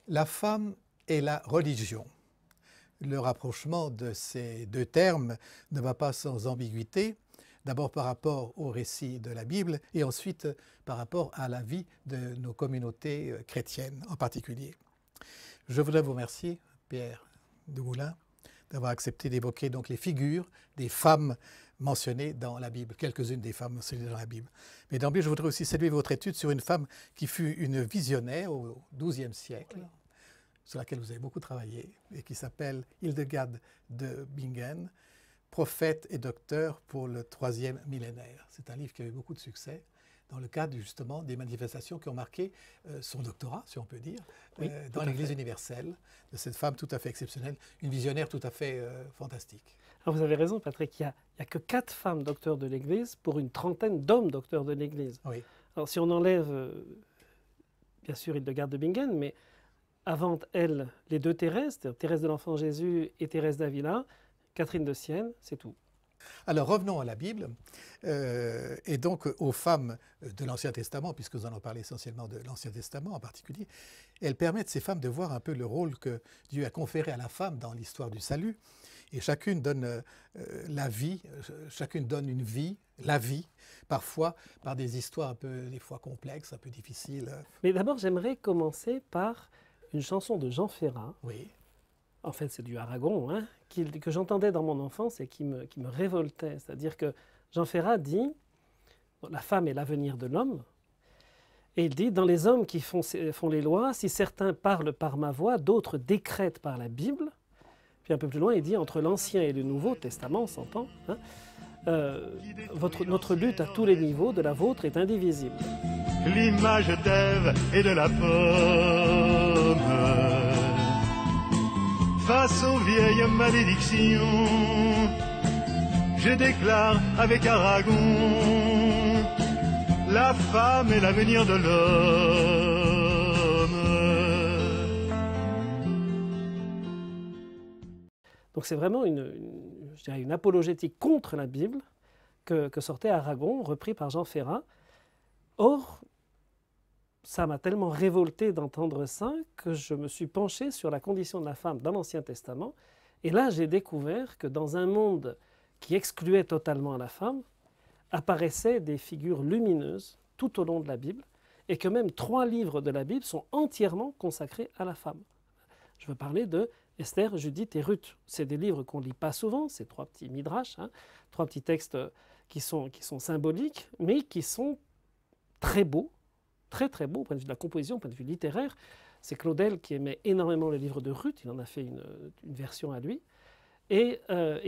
La femme et la religion. Le rapprochement de ces deux termes ne va pas sans ambiguïté, d'abord par rapport au récit de la Bible et ensuite par rapport à la vie de nos communautés chrétiennes en particulier. Je voudrais vous remercier, Pierre Dumoulin, d'avoir accepté d'évoquer donc les figures des femmes mentionnées dans la Bible, quelques-unes des femmes mentionnées dans la Bible. Mais d'emblée, je voudrais aussi saluer votre étude sur une femme qui fut une visionnaire au XIIe siècle, sur laquelle vous avez beaucoup travaillé, et qui s'appelle Hildegarde de Bingen, prophète et docteur pour le troisième millénaire. C'est un livre qui a eu beaucoup de succès dans le cadre justement des manifestations qui ont marqué son doctorat, si on peut dire, dans l'Église universelle, de cette femme tout à fait exceptionnelle, une visionnaire tout à fait fantastique. Alors vous avez raison, Patrick, il n'y a que 4 femmes docteurs de l'Église pour une trentaine d'hommes docteurs de l'Église. Oui. Alors si on enlève, bien sûr, Hildegarde de Bingen, mais avant elle, les 2 Thérèse, Thérèse de l'Enfant Jésus et Thérèse d'Avila, Catherine de Sienne, c'est tout. Alors revenons à la Bible et donc aux femmes de l'Ancien Testament, puisque nous allons parler essentiellement de l'Ancien Testament en particulier. Elles permettent ces femmes de voir un peu le rôle que Dieu a conféré à la femme dans l'histoire du salut. Et chacune donne la vie, chacune donne une vie, la vie, parfois par des histoires un peu, des fois complexes, un peu difficiles. Mais d'abord, j'aimerais commencer par une chanson de Jean Ferrat. Oui. En fait, c'est du Aragon, hein, que j'entendais dans mon enfance et qui me révoltait. C'est-à-dire que Jean Ferrat dit « La femme est l'avenir de l'homme ». Et il dit « Dans les hommes qui font les lois, si certains parlent par ma voix, d'autres décrètent par la Bible. » Puis un peu plus loin, il dit « Entre l'Ancien et le Nouveau Testament, on s'entend, hein, notre lutte à tous les niveaux de la vôtre est indivisible. » L'image d'Ève et de la pomme, face aux vieilles malédictions, je déclare avec Aragon, la femme est l'avenir de l'homme. Donc c'est vraiment je dirais une apologétique contre la Bible que sortait Aragon, repris par Jean Ferrat. Or, ça m'a tellement révolté d'entendre ça que je me suis penché sur la condition de la femme dans l'Ancien Testament. Et là, j'ai découvert que dans un monde qui excluait totalement la femme, apparaissaient des figures lumineuses tout au long de la Bible, et que même 3 livres de la Bible sont entièrement consacrés à la femme. Je veux parler de Esther, Judith et Ruth. C'est des livres qu'on ne lit pas souvent, c'est 3 petits midrash, hein, 3 petits textes qui sont symboliques, mais qui sont très beaux, très très beau au point de vue de la composition, au point de vue littéraire. C'est Claudel qui aimait énormément le livre de Ruth, il en a fait une version à lui. Et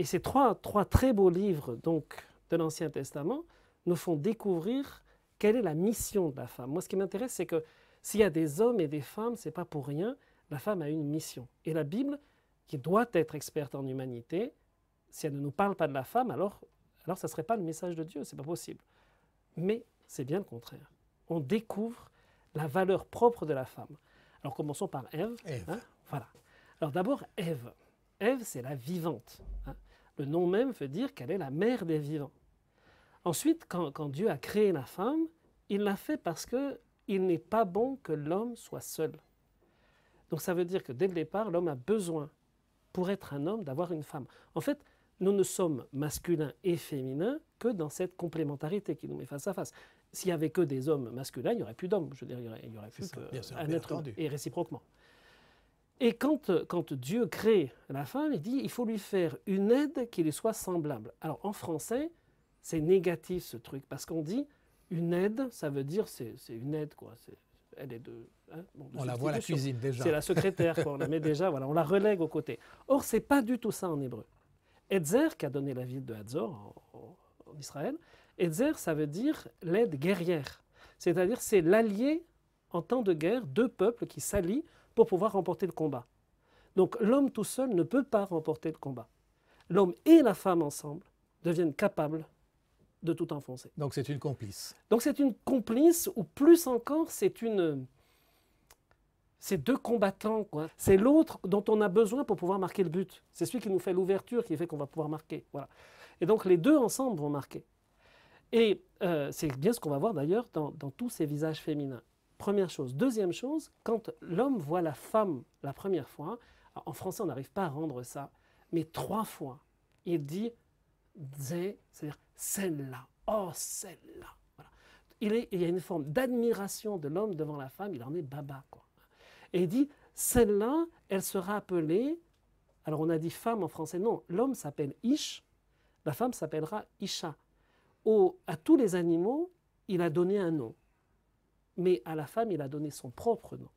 ces trois très beaux livres donc, de l'Ancien Testament nous font découvrir quelle est la mission de la femme. Moi, ce qui m'intéresse, c'est que s'il y a des hommes et des femmes, ce n'est pas pour rien, la femme a une mission. Et la Bible, qui doit être experte en humanité, si elle ne nous parle pas de la femme, alors ça ne serait pas le message de Dieu, ce n'est pas possible. Mais c'est bien le contraire. On découvre la valeur propre de la femme. Alors commençons par Ève. Hein, voilà. Alors d'abord Ève. Ève, c'est la vivante. Hein. Le nom même veut dire qu'elle est la mère des vivants. Ensuite, quand Dieu a créé la femme, il l'a fait parce qu'il n'est pas bon que l'homme soit seul. Donc ça veut dire que dès le départ, l'homme a besoin, pour être un homme, d'avoir une femme. En fait, nous ne sommes masculins et féminins que dans cette complémentarité qui nous met face à face. S'il n'y avait que des hommes masculins, il n'y aurait plus d'hommes. Je veux dire, il n'y aurait plus qu'un être humain, et réciproquement. Et quand Dieu crée la femme, il dit il faut lui faire une aide qui lui soit semblable. Alors en français, c'est négatif ce truc, parce qu'on dit une aide, ça veut dire c'est une aide, quoi. Elle est de on la voit à la cuisine déjà. C'est la secrétaire, quoi. On la met déjà, voilà, on la relègue aux côtés. Or, ce n'est pas du tout ça en hébreu. Edzer, qui a donné la ville de Hatzor en Israël, Edzer, ça veut dire l'aide guerrière. C'est-à-dire c'est l'allié en temps de guerre, 2 peuples qui s'allient pour pouvoir remporter le combat. Donc l'homme tout seul ne peut pas remporter le combat. L'homme et la femme ensemble deviennent capables de tout enfoncer. Donc c'est une complice. Donc c'est une complice, ou plus encore, c'est 2 combattants, quoi. C'est l'autre dont on a besoin pour pouvoir marquer le but. C'est celui qui nous fait l'ouverture qui fait qu'on va pouvoir marquer. Voilà. Et donc les 2 ensemble vont marquer. Et c'est bien ce qu'on va voir d'ailleurs dans tous ces visages féminins. Première chose. Deuxième chose, quand l'homme voit la femme la première fois, en français on n'arrive pas à rendre ça, mais 3 fois, il dit c'est-à-dire celle-là, oh celle-là. Voilà. Il y a une forme d'admiration de l'homme devant la femme, il en est baba, quoi. Et il dit celle-là, elle sera appelée, alors on a dit femme en français, non, l'homme s'appelle Ish, la femme s'appellera Isha. À tous les animaux, il a donné un nom. Mais à la femme, il a donné son propre nom.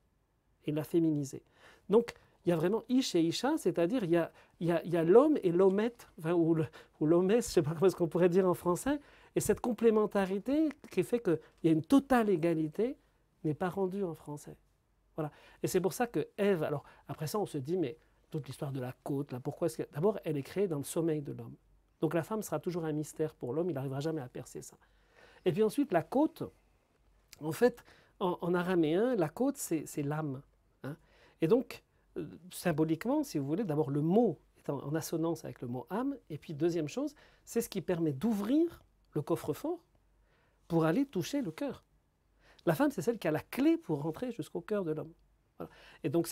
Il l'a féminisé. Donc, il y a vraiment Ish et Isha, c'est-à-dire il y a l'homme et l'homette, enfin, ou l'homesse, je ne sais pas comment est-ce qu'on pourrait dire en français, et cette complémentarité qui fait qu'il y a une totale égalité n'est pas rendue en français. Voilà. Et c'est pour ça que Ève, alors après ça on se dit, mais toute l'histoire de la côte, là, pourquoi est-ce que... D'abord, elle est créée dans le sommeil de l'homme. Donc la femme sera toujours un mystère pour l'homme, il n'arrivera jamais à percer ça. Et puis ensuite, la côte, en fait, en araméen, la côte, c'est l'âme. Hein. Et donc, symboliquement, si vous voulez, d'abord le mot est en assonance avec le mot âme, et puis deuxième chose, c'est ce qui permet d'ouvrir le coffre-fort pour aller toucher le cœur. La femme, c'est celle qui a la clé pour rentrer jusqu'au cœur de l'homme. Voilà. Et donc,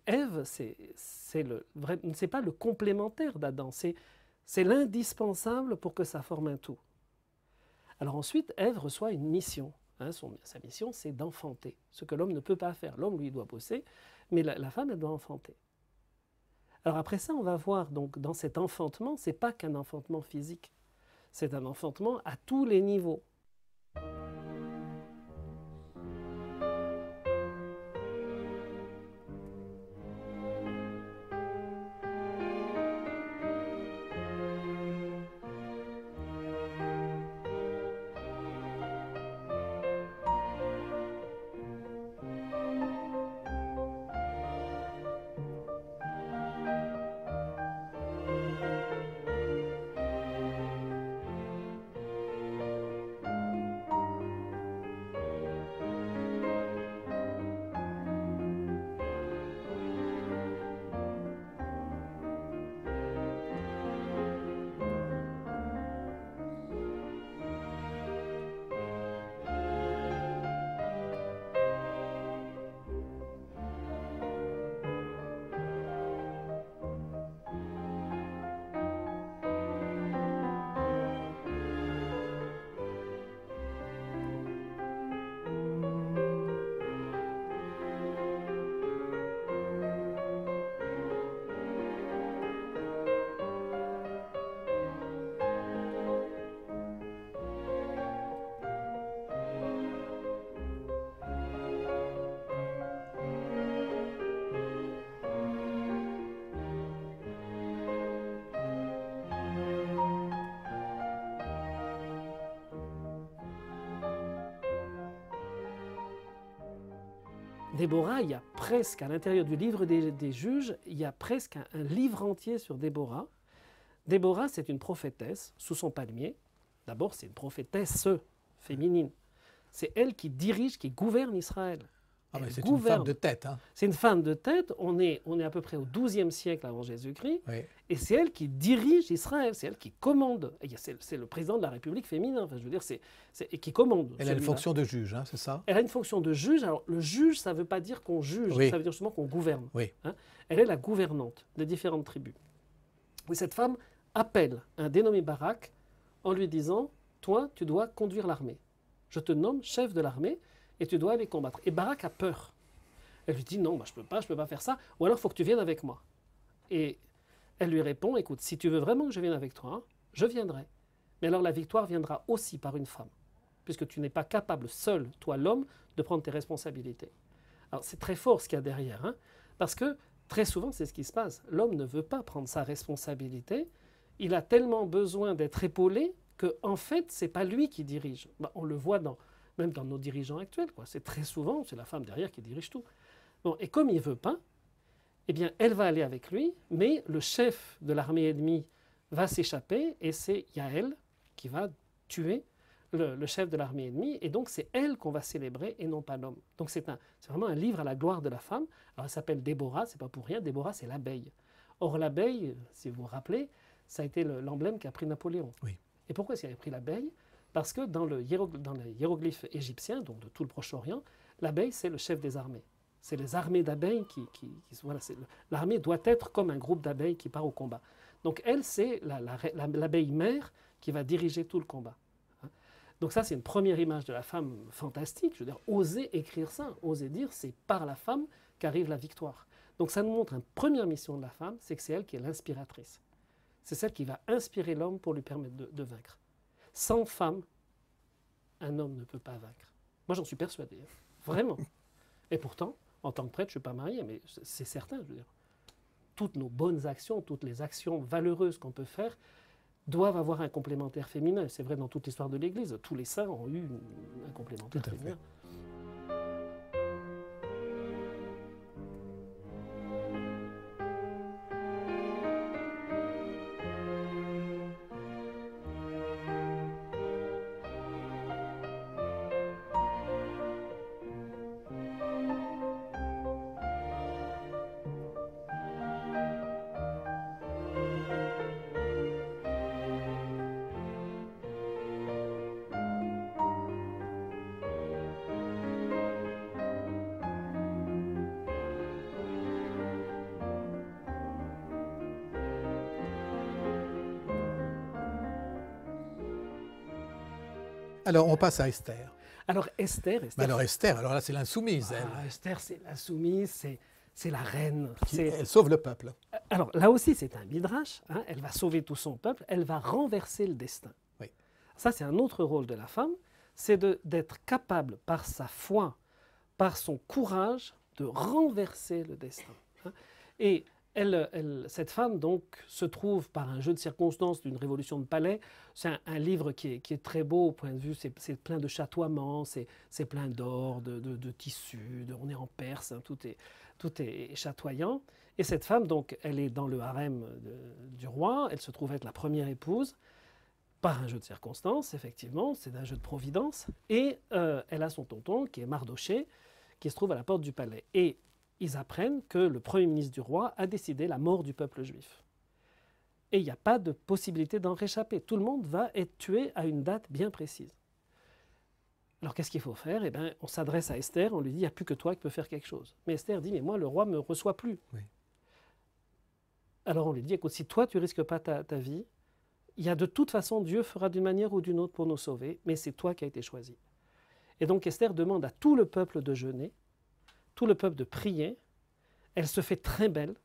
Ève, c'est pas le complémentaire d'Adam, c'est l'indispensable pour que ça forme un tout. Alors ensuite, Ève reçoit une mission. Hein, sa mission, c'est d'enfanter, ce que l'homme ne peut pas faire. L'homme, lui, doit bosser, mais la femme, elle doit enfanter. Alors après ça, on va voir, donc, dans cet enfantement, ce n'est pas qu'un enfantement physique, c'est un enfantement à tous les niveaux. Déborah, il y a presque, à l'intérieur du livre des juges, il y a presque un livre entier sur Déborah. Déborah, c'est une prophétesse sous son palmier. D'abord, c'est une prophétesse féminine. C'est elle qui dirige, qui gouverne Israël. Ah mais c'est une femme de tête. Hein. C'est une femme de tête. On est à peu près au XIIe siècle avant Jésus-Christ. Oui. Et c'est elle qui dirige Israël. C'est elle qui commande. C'est le président de la République féminin. Enfin, je veux dire, et qui commande. Elle a une fonction de juge, hein, c'est ça? Elle a une fonction de juge. Alors, le juge, ça ne veut pas dire qu'on juge. Oui. Ça veut dire justement qu'on gouverne. Oui. Hein. Elle est la gouvernante des différentes tribus. Et cette femme appelle un dénommé Barak en lui disant « Toi, tu dois conduire l'armée. Je te nomme chef de l'armée. » Et tu dois aller combattre. Et Barak a peur. Elle lui dit, non, je ne peux pas faire ça, ou alors il faut que tu viennes avec moi. Et elle lui répond, écoute, si tu veux vraiment que je vienne avec toi, je viendrai. Mais alors la victoire viendra aussi par une femme, puisque tu n'es pas capable seul, toi l'homme, de prendre tes responsabilités. Alors c'est très fort ce qu'il y a derrière, hein, parce que très souvent c'est ce qui se passe. L'homme ne veut pas prendre sa responsabilité, il a tellement besoin d'être épaulé qu'en fait, ce n'est pas lui qui dirige. On le voit même dans nos dirigeants actuels, quoi. C'est très souvent, c'est la femme derrière qui dirige tout. Bon, et comme il ne veut pas, eh bien, elle va aller avec lui, mais le chef de l'armée ennemie va s'échapper, et c'est Yaël qui va tuer le chef de l'armée ennemie, et donc c'est elle qu'on va célébrer, et non pas l'homme. Donc c'est vraiment un livre à la gloire de la femme. Alors elle s'appelle Déborah, c'est pas pour rien, Déborah c'est l'abeille. Or l'abeille, si vous vous rappelez, ça a été l'emblème qu'a pris Napoléon. Oui. Et pourquoi est-ce qu'il avait pris l'abeille ? Parce que dans les hiéroglyphes égyptiens, donc de tout le Proche-Orient, L'abeille, c'est le chef des armées. C'est les armées d'abeilles voilà, l'armée doit être comme un groupe d'abeilles qui part au combat. Donc elle, c'est l'abeille mère qui va diriger tout le combat. Donc ça, c'est une première image de la femme fantastique. Je veux dire, oser écrire ça, oser dire, c'est par la femme qu'arrive la victoire. Donc ça nous montre une première mission de la femme, c'est que c'est elle qui est l'inspiratrice. C'est celle qui va inspirer l'homme pour lui permettre de vaincre. Sans femme, un homme ne peut pas vaincre. Moi, j'en suis persuadé, hein, vraiment. Et pourtant, en tant que prêtre, je ne suis pas marié, mais c'est certain, je veux dire. Toutes nos bonnes actions, toutes les actions valeureuses qu'on peut faire doivent avoir un complémentaire féminin. C'est vrai dans toute l'histoire de l'Église. Tous les saints ont eu un complémentaire féminin. Alors, on passe à Esther. Alors Esther, alors là, c'est l'insoumise, elle. Esther, c'est l'insoumise, c'est la reine. Elle sauve le peuple. Alors là aussi, c'est un midrash. Hein, elle va sauver tout son peuple, elle va renverser le destin. Oui. Ça, c'est un autre rôle de la femme, c'est d'être capable, par sa foi, par son courage, de renverser le destin. Hein. Et cette femme, donc, se trouve par un jeu de circonstances d'une révolution de palais. C'est un livre qui est très beau au point de vue, c'est plein de chatoiements, c'est plein d'or, de tissus, on est en Perse, hein, tout est chatoyant. Et cette femme, donc, elle est dans le harem du roi, elle se trouve être la première épouse, par un jeu de circonstances, effectivement, c'est un jeu de providence, et elle a son tonton, qui est Mardochée, qui se trouve à la porte du palais. Et ils apprennent que le premier ministre du roi a décidé la mort du peuple juif. Et il n'y a pas de possibilité d'en réchapper. Tout le monde va être tué à une date bien précise. Alors qu'est-ce qu'il faut faire? Eh bien, on s'adresse à Esther, on lui dit, il n'y a plus que toi qui peux faire quelque chose. Mais Esther dit, mais moi, le roi ne me reçoit plus. Oui. Alors on lui dit, écoute, si toi, tu ne risques pas ta vie, il y a de toute façon, Dieu fera d'une manière ou d'une autre pour nous sauver, mais c'est toi qui as été choisi. Et donc Esther demande à tout le peuple de jeûner, tout le peuple de prier. Elle se fait très belle,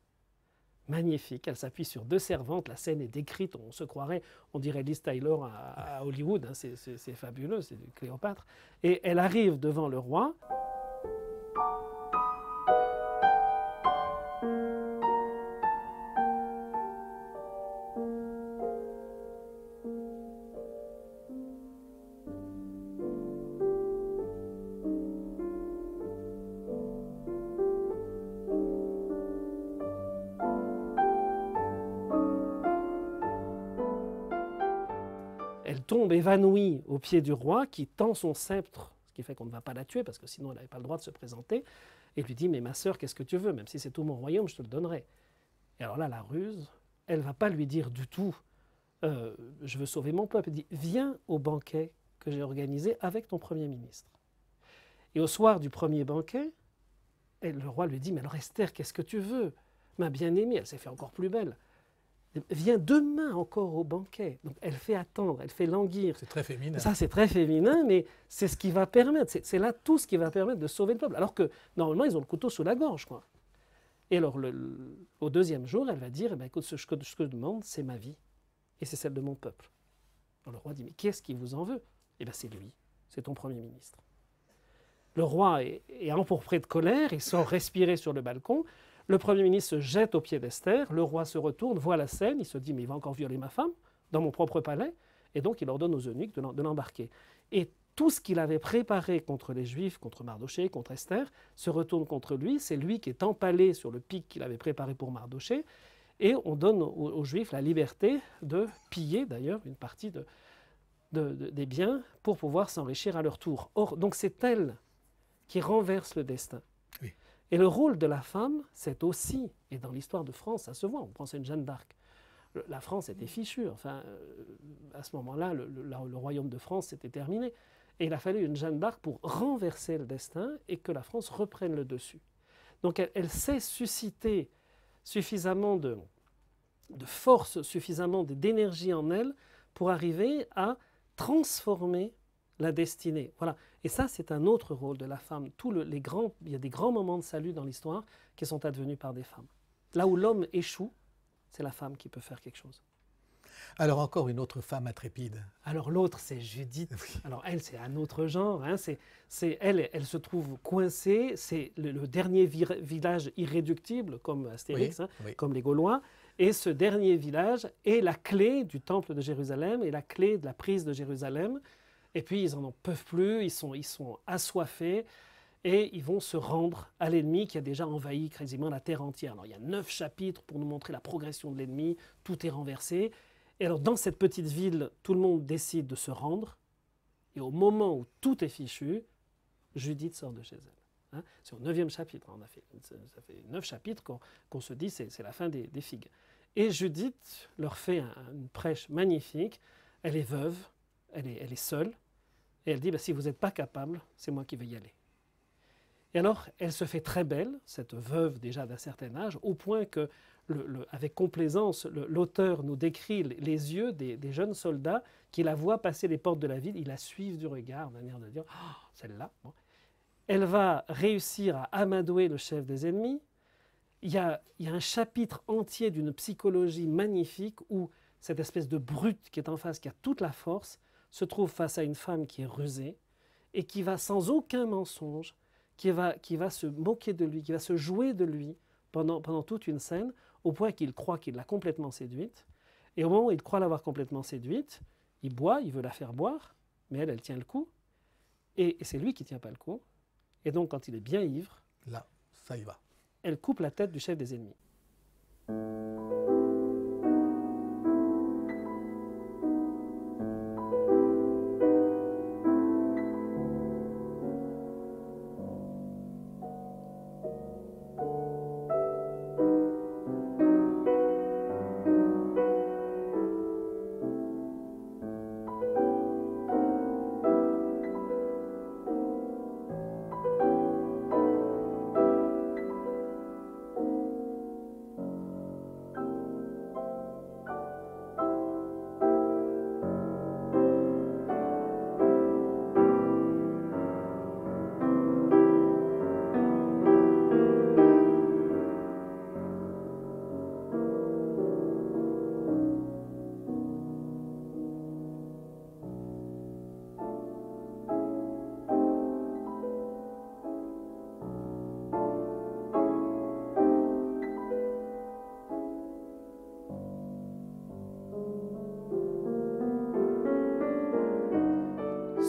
magnifique. Elle s'appuie sur 2 servantes. La scène est décrite, on se croirait, on dirait Liz Taylor à Hollywood. Hein, c'est fabuleux, c'est du Cléopâtre. Et elle arrive devant le roi. Elle tombe évanouie aux pieds du roi qui tend son sceptre, ce qui fait qu'on ne va pas la tuer parce que sinon elle n'avait pas le droit de se présenter, et lui dit « Mais ma sœur, qu'est-ce que tu veux? Même si c'est tout mon royaume, je te le donnerai. » Et alors là, la ruse, elle ne va pas lui dire du tout « Je veux sauver mon peuple. » Elle dit « Viens au banquet que j'ai organisé avec ton Premier ministre. » Et au soir du premier banquet, le roi lui dit « Mais alors Esther, qu'est-ce que tu veux? Ma bien-aimée, elle s'est fait encore plus belle. Viens demain encore au banquet. » Donc elle fait attendre, elle fait languir. C'est très féminin. Ça, c'est très féminin, mais c'est ce qui va permettre, c'est là tout ce qui va permettre de sauver le peuple. Alors que normalement, ils ont le couteau sous la gorge, quoi. Et alors, au deuxième jour, elle va dire, eh bien, écoute, ce que je demande, c'est ma vie. Et c'est celle de mon peuple. Alors le roi dit, mais qu'est-ce qui vous en veut? Eh bien, c'est lui, c'est ton Premier ministre. Le roi est empourpré de colère, il sort respirer sur le balcon. Le Premier ministre se jette aux pieds d'Esther, le roi se retourne, voit la scène, il se dit « mais il va encore violer ma femme dans mon propre palais », et donc il ordonne aux eunuques de l'embarquer. Et tout ce qu'il avait préparé contre les Juifs, contre Mardochée, contre Esther, se retourne contre lui. C'est lui qui est empalé sur le pic qu'il avait préparé pour Mardochée, et on donne aux Juifs la liberté de piller d'ailleurs une partie des biens pour pouvoir s'enrichir à leur tour. Or, donc c'est elle qui renverse le destin. Oui. Et le rôle de la femme, c'est aussi, et dans l'histoire de France, ça se voit, on pense à une Jeanne d'Arc. La France était fichue, enfin, à ce moment-là, le royaume de France s'était terminé. Et il a fallu une Jeanne d'Arc pour renverser le destin et que la France reprenne le dessus. Donc elle sait susciter suffisamment de force, suffisamment d'énergie en elle pour arriver à transformer la destinée. Voilà. Et ça, c'est un autre rôle de la femme. Il y a des grands moments de salut dans l'histoire qui sont advenus par des femmes. Là où l'homme échoue, c'est la femme qui peut faire quelque chose. Alors encore une autre femme intrépide. Alors l'autre, c'est Judith. Oui. Alors elle, c'est un autre genre. Hein. Elle se trouve coincée. C'est le dernier village irréductible, comme Astérix, Oui, hein, oui. comme les Gaulois. Et ce dernier village est la clé du temple de Jérusalem et la clé de la prise de Jérusalem. Et puis ils n'en peuvent plus, ils sont assoiffés et ils vont se rendre à l'ennemi qui a déjà envahi quasiment la terre entière. Alors il y a 9 chapitres pour nous montrer la progression de l'ennemi, tout est renversé. Et alors dans cette petite ville, tout le monde décide de se rendre. Et au moment où tout est fichu, Judith sort de chez elle. Hein, c'est au 9e chapitre, ça fait 9 chapitres qu'on se dit c'est la fin des figues. Et Judith leur fait une prêche magnifique. Elle est veuve, elle est seule. Et elle dit, si vous n'êtes pas capable, c'est moi qui vais y aller. Et alors, elle se fait très belle, cette veuve déjà d'un certain âge, au point que, avec complaisance, l'auteur nous décrit les yeux des jeunes soldats qui la voient passer les portes de la ville. Ils la suivent du regard, de manière de dire, oh, celle-là. Bon. Elle va réussir à amadouer le chef des ennemis. Il y a un chapitre entier d'une psychologie magnifique où cette espèce de brute qui est en face, qui a toute la force, se trouve face à une femme qui est rusée et qui va sans aucun mensonge, qui va se moquer de lui, qui va se jouer de lui pendant toute une scène, au point qu'il croit qu'il l'a complètement séduite. Et au moment où il croit l'avoir complètement séduite, il boit, il veut la faire boire, mais elle tient le coup. Et c'est lui qui ne tient pas le coup. Et donc, quand il est bien ivre, Là, ça y va. elle coupe la tête du chef des ennemis.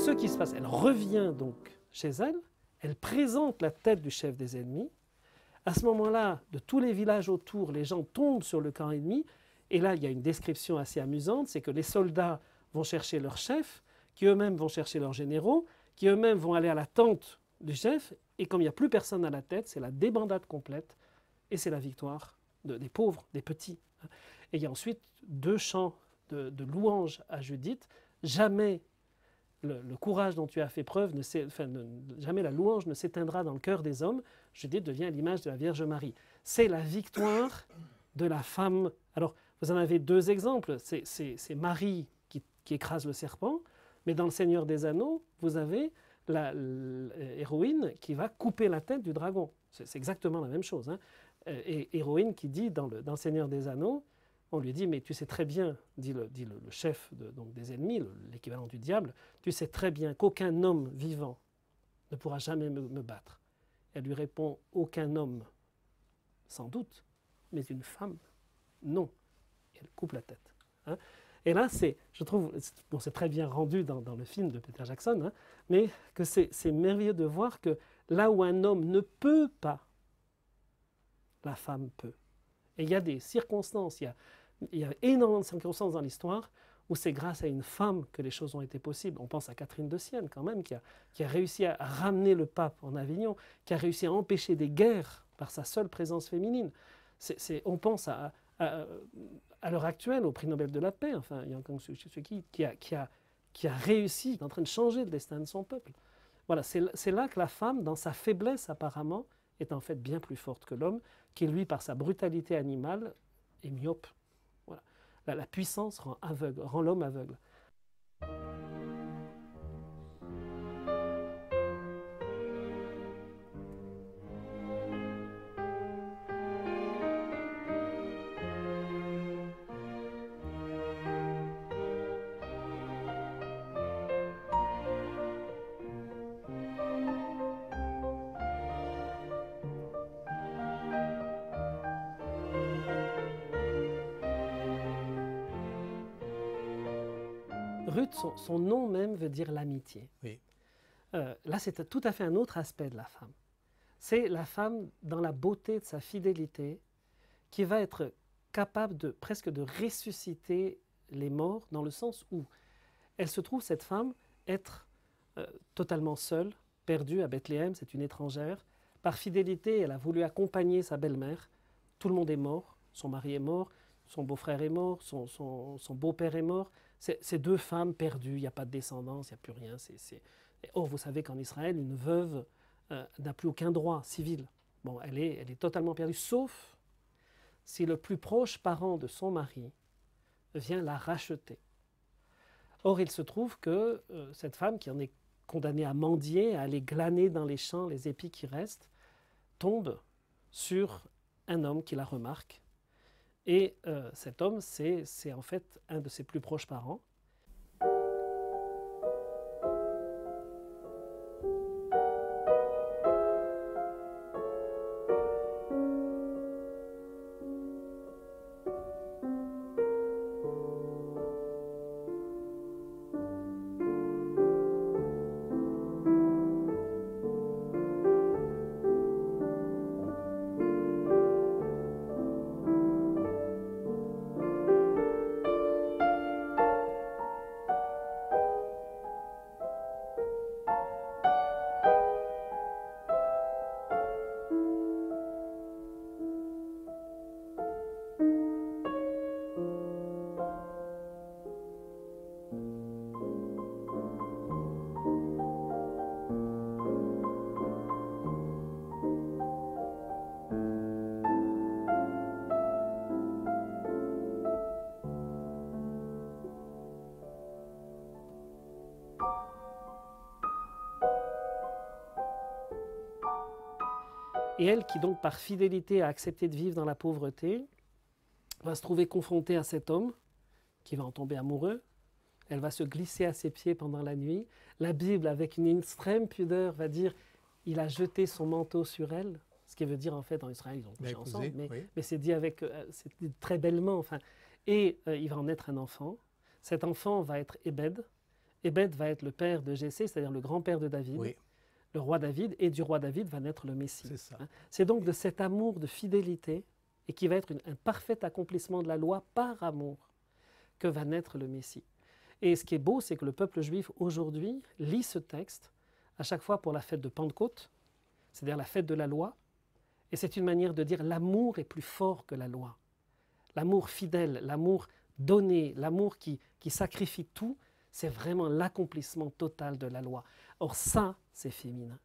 Ce qui se passe, elle revient donc chez elle, elle présente la tête du chef des ennemis. À ce moment-là, de tous les villages autour, les gens tombent sur le camp ennemi. Et là, il y a une description assez amusante, c'est que les soldats vont chercher leur chef, qui eux-mêmes vont chercher leurs généraux, qui eux-mêmes vont aller à la tente du chef. Et comme il n'y a plus personne à la tête, c'est la débandade complète. Et c'est la victoire des pauvres, des petits. Et il y a ensuite 2 chants de louange à Judith. Jamais le courage dont tu as fait preuve, jamais la louange ne s'éteindra dans le cœur des hommes. Judith devient l'image de la Vierge Marie. C'est la victoire de la femme. Alors, vous en avez 2 exemples. C'est Marie qui écrase le serpent, mais dans Le Seigneur des Anneaux, vous avez l'héroïne qui va couper la tête du dragon. C'est exactement la même chose. Hein. Et héroïne qui dit dans le Seigneur des Anneaux, on lui dit, mais tu sais très bien, dit le chef donc des ennemis, l'équivalent du diable, tu sais très bien qu'aucun homme vivant ne pourra jamais me battre. Elle lui répond, aucun homme, sans doute, mais une femme, non. Et elle coupe la tête. Hein. Et là, je trouve, c'est très bien rendu dans le film de Peter Jackson, hein, mais que c'est merveilleux de voir que là où un homme ne peut pas, la femme peut. Et il y a des circonstances, il y a énormément de circonstances dans l'histoire où c'est grâce à une femme que les choses ont été possibles. On pense à Catherine de Sienne quand même, qui a réussi à ramener le pape en Avignon, qui a réussi à empêcher des guerres par sa seule présence féminine. On pense à l'heure actuelle au prix Nobel de la paix, enfin, Yang Kang-suu Kyi, qui qui a réussi, qui est en train de changer le destin de son peuple. Voilà, c'est là que la femme, dans sa faiblesse apparemment, est en fait bien plus forte que l'homme, qui lui, par sa brutalité animale, est myope. Voilà. La puissance rend aveugle, rend l'homme aveugle. Ruth, son nom même veut dire l'amitié. Oui. Là, c'est tout à fait un autre aspect de la femme. C'est la femme dans la beauté de sa fidélité qui va être capable presque de ressusciter les morts, dans le sens où elle se trouve, cette femme, être totalement seule, perdue à Bethléem, c'est une étrangère. Par fidélité, elle a voulu accompagner sa belle-mère. Tout le monde est mort, son mari est mort, son beau-frère est mort, son beau-père est mort. C'est deux femmes perdues, il n'y a pas de descendance, il n'y a plus rien. Or, vous savez qu'en Israël, une veuve n'a plus aucun droit civil. Bon, elle est totalement perdue, sauf si le plus proche parent de son mari vient la racheter. Or, il se trouve que cette femme, qui en est condamnée à mendier, à aller glaner dans les champs les épis qui restent, tombe sur un homme qui la remarque. Et cet homme, c'est en fait un de ses plus proches parents. Et elle, qui donc par fidélité a accepté de vivre dans la pauvreté, va se trouver confrontée à cet homme qui va en tomber amoureux. Elle va se glisser à ses pieds pendant la nuit. La Bible, avec une extrême pudeur, va dire « il a jeté son manteau sur elle », ce qui veut dire en fait en Israël, ils ont couché ensemble, mais c'est dit c'est dit très bellement. Enfin. Et il va en naître un enfant. Cet enfant va être Ebed. Ebed va être le père de Jessé, c'est-à-dire le grand-père de David. Oui. Le roi David, et du roi David va naître le Messie. C'est C'est donc de cet amour de fidélité, et qui va être un parfait accomplissement de la loi par amour, que va naître le Messie. Et ce qui est beau, c'est que le peuple juif aujourd'hui lit ce texte à chaque fois pour la fête de Pentecôte, c'est-à-dire la fête de la loi, et c'est une manière de dire l'amour est plus fort que la loi. L'amour fidèle, l'amour donné, l'amour qui sacrifie tout, c'est vraiment l'accomplissement total de la loi. Or ça, c'est féminin.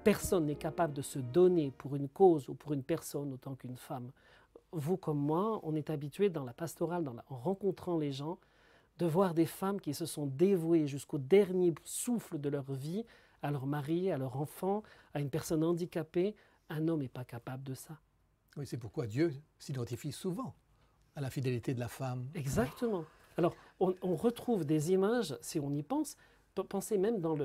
Personne n'est capable de se donner pour une cause ou pour une personne autant qu'une femme. Vous comme moi, on est habitué dans la pastorale, en rencontrant les gens, de voir des femmes qui se sont dévouées jusqu'au dernier souffle de leur vie à leur mari, à leur enfant, à une personne handicapée. Un homme n'est pas capable de ça. Oui, c'est pourquoi Dieu s'identifie souvent à la fidélité de la femme. Exactement. Alors, on retrouve des images, si on y pense, pensez même dans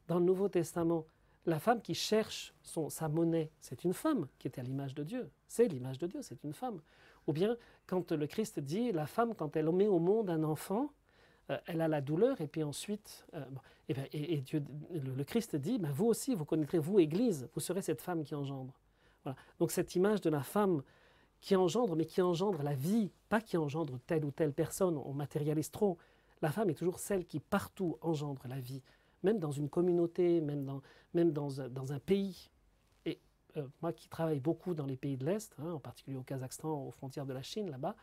Dans le Nouveau Testament, la femme qui cherche sa monnaie, c'est une femme qui était à l'image de Dieu. C'est l'image de Dieu, c'est une femme. Ou bien, quand le Christ dit, la femme, quand elle met au monde un enfant, elle a la douleur, et puis ensuite, Dieu, le Christ dit, ben, vous aussi, vous connaîtrez, vous, Église, vous serez cette femme qui engendre. Voilà. Donc cette image de la femme qui engendre, mais qui engendre la vie, pas qui engendre telle ou telle personne, on matérialise trop. La femme est toujours celle qui partout engendre la vie, même dans une communauté, même dans un pays. Et moi qui travaille beaucoup dans les pays de l'Est, hein, en particulier au Kazakhstan, aux frontières de la Chine, là-bas,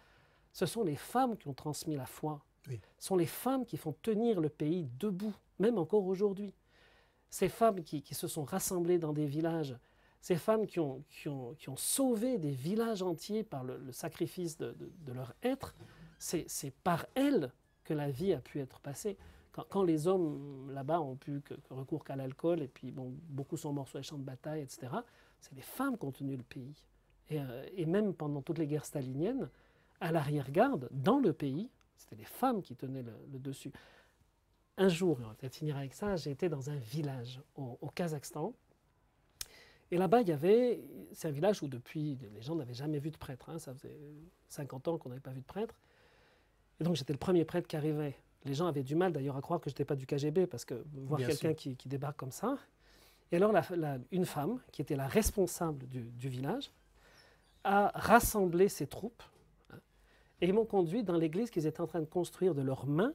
ce sont les femmes qui ont transmis la foi. Oui. Ce sont les femmes qui font tenir le pays debout, même encore aujourd'hui. Ces femmes qui se sont rassemblées dans des villages, ces femmes qui ont sauvé des villages entiers par le sacrifice de leur être, c'est par elles que la vie a pu être passée. Quand les hommes là-bas ont pu que recours qu'à l'alcool, et puis bon, beaucoup sont morts sur les champs de bataille, etc., c'est les femmes qui ont tenu le pays. Et même pendant toutes les guerres staliniennes, à l'arrière-garde, dans le pays, c'était les femmes qui tenaient le dessus. Un jour, et on va peut-être finir avec ça, j'ai été dans un village au Kazakhstan. Et là-bas, c'est un village où depuis, les gens n'avaient jamais vu de prêtre. Hein, ça faisait 50 ans qu'on n'avait pas vu de prêtre. Et donc j'étais le premier prêtre qui arrivait. Les gens avaient du mal d'ailleurs à croire que je n'étais pas du KGB, parce que voir quelqu'un qui débarque comme ça. Et alors une femme, qui était la responsable du village, a rassemblé ses troupes. Hein, et ils m'ont conduit dans l'église qu'ils étaient en train de construire de leurs mains,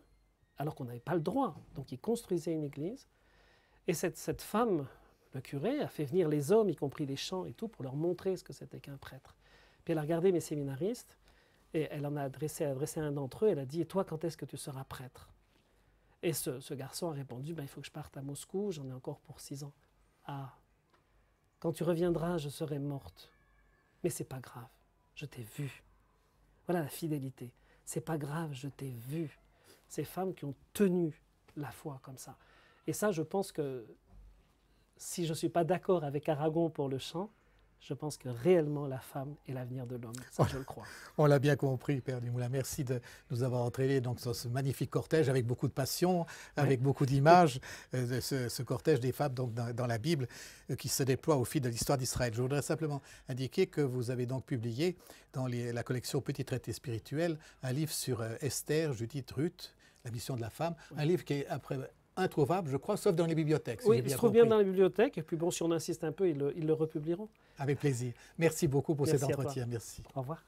alors qu'on n'avait pas le droit. Donc ils construisaient une église. Et cette femme, le curé, a fait venir les hommes, y compris les chants et tout, pour leur montrer ce que c'était qu'un prêtre. Puis elle a regardé mes séminaristes, et elle en a adressé un d'entre eux. Elle a dit, et toi, quand est-ce que tu seras prêtre? Et ce garçon a répondu, ben, il faut que je parte à Moscou, j'en ai encore pour 6 ans. Ah, quand tu reviendras, je serai morte. Mais c'est pas grave, je t'ai vu. Voilà la fidélité. C'est pas grave, je t'ai vu. Ces femmes qui ont tenu la foi comme ça. Et ça, je pense que si je ne suis pas d'accord avec Aragon pour le chant, je pense que réellement la femme est l'avenir de l'homme. Ça, je le crois. On l'a bien compris, Père Dumoulin. Merci de nous avoir entraînés dans ce magnifique cortège avec beaucoup de passion, avec beaucoup d'images, ce cortège des femmes donc, dans la Bible qui se déploie au fil de l'histoire d'Israël. Je voudrais simplement indiquer que vous avez donc publié dans la collection Petit traité spirituel un livre sur Esther, Judith, Ruth, la mission de la femme, un livre qui est après introuvable, je crois, sauf dans les bibliothèques. Oui, il se trouve bien dans les bibliothèques, et puis bon, si on insiste un peu, ils le republieront. Avec plaisir. Merci beaucoup pour cet entretien. Merci. Au revoir.